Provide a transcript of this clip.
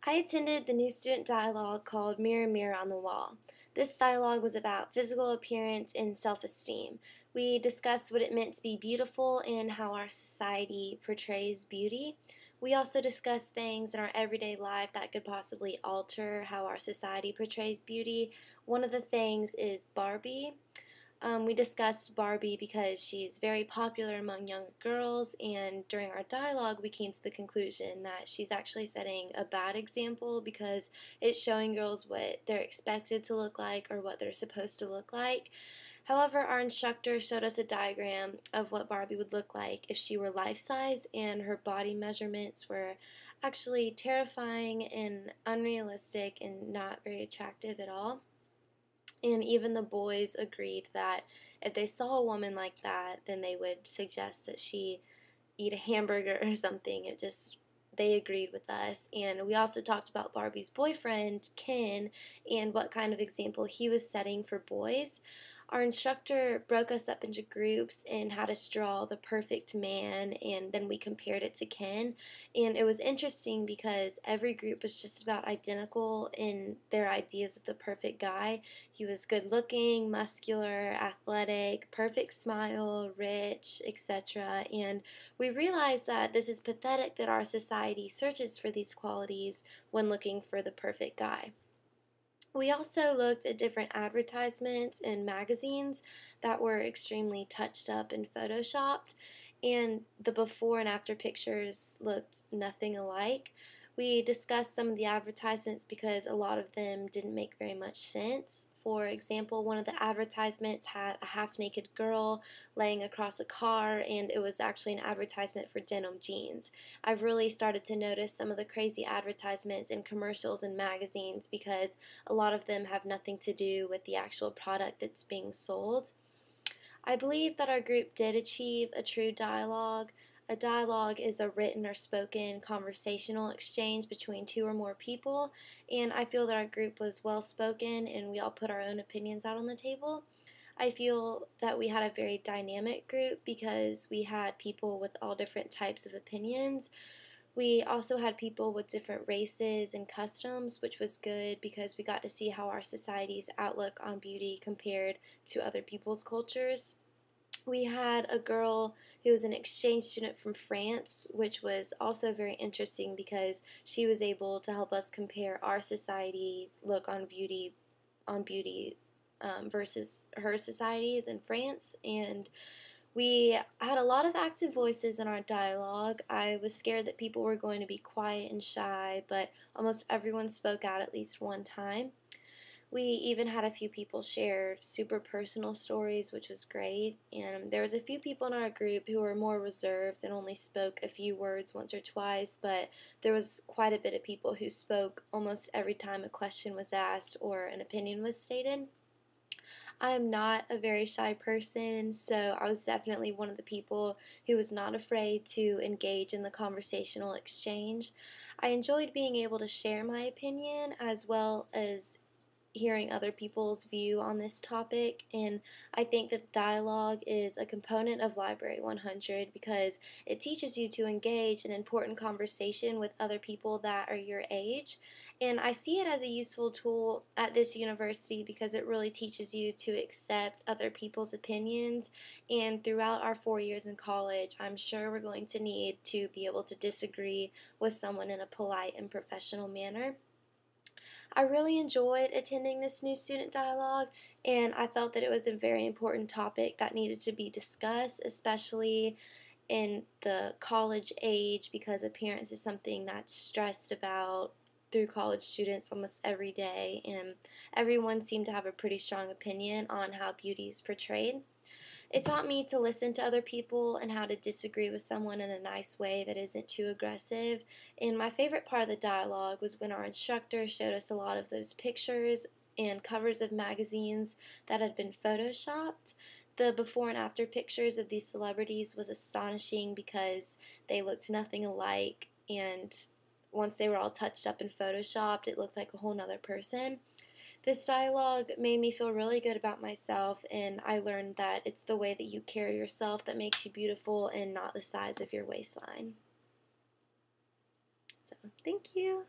I attended the new student dialogue called Mirror, Mirror on the Wall. This dialogue was about physical appearance and self esteem. We discussed what it meant to be beautiful and how our society portrays beauty. We also discussed things in our everyday life that could possibly alter how our society portrays beauty. One of the things is Barbie. We discussed Barbie because she's very popular among young girls, and during our dialogue, we came to the conclusion that she's actually setting a bad example because it's showing girls what they're expected to look like or what they're supposed to look like. However, our instructor showed us a diagram of what Barbie would look like if she were life size, and her body measurements were actually terrifying and unrealistic and not very attractive at all. And even the boys agreed that if they saw a woman like that, then they would suggest that she eat a hamburger or something. They agreed with us. And we also talked about Barbie's boyfriend, Ken, and what kind of example he was setting for boys. Our instructor broke us up into groups and had us draw the perfect man, and then we compared it to Ken. And it was interesting because every group was just about identical in their ideas of the perfect guy. He was good looking, muscular, athletic, perfect smile, rich, etc. And we realized that this is pathetic that our society searches for these qualities when looking for the perfect guy. We also looked at different advertisements and magazines that were extremely touched up and photoshopped, and the before and after pictures looked nothing alike. We discussed some of the advertisements because a lot of them didn't make very much sense. For example, one of the advertisements had a half naked girl laying across a car, and it was actually an advertisement for denim jeans. I've really started to notice some of the crazy advertisements and commercials in magazines because a lot of them have nothing to do with the actual product that's being sold. I believe that our group did achieve a true dialogue. A dialogue is a written or spoken conversational exchange between two or more people, and I feel that our group was well spoken and we all put our own opinions out on the table. I feel that we had a very dynamic group because we had people with all different types of opinions. We also had people with different races and customs, which was good because we got to see how our society's outlook on beauty compared to other people's cultures. We had a girl who was an exchange student from France, which was also very interesting because she was able to help us compare our society's look on beauty versus her societies in France. And we had a lot of active voices in our dialogue. I was scared that people were going to be quiet and shy, but almost everyone spoke out at least one time. We even had a few people share super personal stories, which was great. And there was a few people in our group who were more reserved and only spoke a few words once or twice, but there was quite a bit of people who spoke almost every time a question was asked or an opinion was stated. I am not a very shy person, so I was definitely one of the people who was not afraid to engage in the conversational exchange. I enjoyed being able to share my opinion as well as hearing other people's view on this topic, and I think that dialogue is a component of Library 100 because it teaches you to engage in important conversation with other people that are your age. And I see it as a useful tool at this university because it really teaches you to accept other people's opinions, and throughout our 4 years in college, I'm sure we're going to need to be able to disagree with someone in a polite and professional manner. I really enjoyed attending this new student dialogue, and I felt that it was a very important topic that needed to be discussed, especially in the college age, because appearance is something that's stressed about through college students almost every day, and everyone seemed to have a pretty strong opinion on how beauty is portrayed. It taught me to listen to other people and how to disagree with someone in a nice way that isn't too aggressive. And my favorite part of the dialogue was when our instructor showed us a lot of those pictures and covers of magazines that had been photoshopped. The before and after pictures of these celebrities was astonishing because they looked nothing alike, and once they were all touched up and photoshopped, it looked like a whole nother person. This dialogue made me feel really good about myself, and I learned that it's the way that you carry yourself that makes you beautiful and not the size of your waistline. So, thank you.